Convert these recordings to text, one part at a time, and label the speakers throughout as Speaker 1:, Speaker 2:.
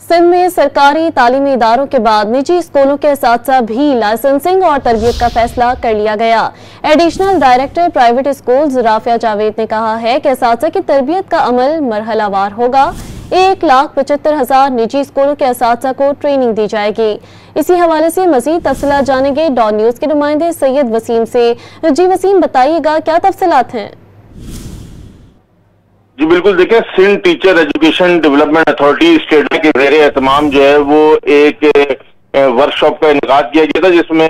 Speaker 1: सिंध में सरकारी तालीमी इदारों के बाद निजी स्कूलों के साथ भी लाइसेंसिंग और तरबियत का फैसला कर लिया गया। Additional director private schools Rafia Javed ने कहा है कि असातिज़ा की तरबियत का अमल मरहलावार होगा। 1,75,000 निजी स्कूलों के असातिज़ा को ट्रेनिंग दी जाएगी। इसी हवाले से मजीद तफसीलात जानेंगे डॉन न्यूज के नुमाइंदे सैयद वसीम से। जी वसीम, बताइएगा क्या तफसीलात हैं?
Speaker 2: जी बिल्कुल, देखिए Sindh teacher education development authority state के ज़ेरे एहतमाम जो है वो एक वर्कशॉप का इनेकाद किया गया था, जिसमें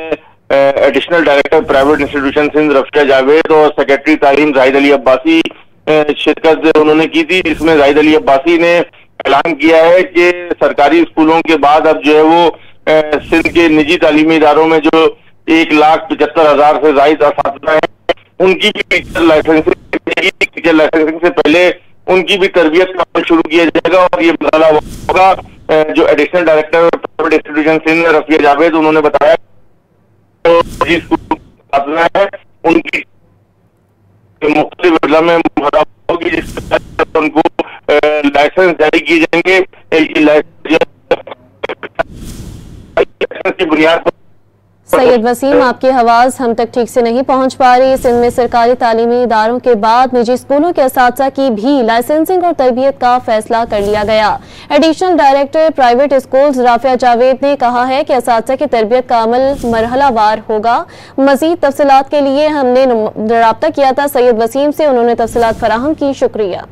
Speaker 2: additional director private institution Sindh Rafia Javed और सेक्रेटरी तालीम जाहिद अली अब्बासी शिरकत उन्होंने की थी। इसमें जाहिद अली अब्बासी ने ऐलान किया है कि सरकारी स्कूलों के बाद अब जो है वो सिंध के निजी तालीमी इदारों में जो 1,75,000 से ज्यादा असातिज़ा हैं उनकी भी टीचर लाइसेंसिंग से पहले उनकी भी तरबियत का अमल शुरू किया जाएगा। और ये मसला होगा जो additional director private institution Sindh Rafia Javed उन्होंने बताया तो जिस स्कूल है उनकी मुख्तलिफ अजला में होगी, जिस उनको लाइसेंस जारी किए जाएंगे। लाइसेंस की बुनियाद पर
Speaker 1: सैयद वसीम, आपकी आवाज हम तक ठीक से नहीं पहुंच पा रही। सिंध में सरकारी तालीमी इदारों के बाद निजी स्कूलों के असातिज़ा की भी लाइसेंसिंग और तरबियत का फैसला कर लिया गया। Additional director private schools Rafia Javed ने कहा है कि असातिज़ा की तरबियत का अमल मरहलावार होगा। मजीद तफसीलात के लिए हमने राब्ता किया था सैयद वसीम से, उन्होंने तफसीलात फराहम की। शुक्रिया।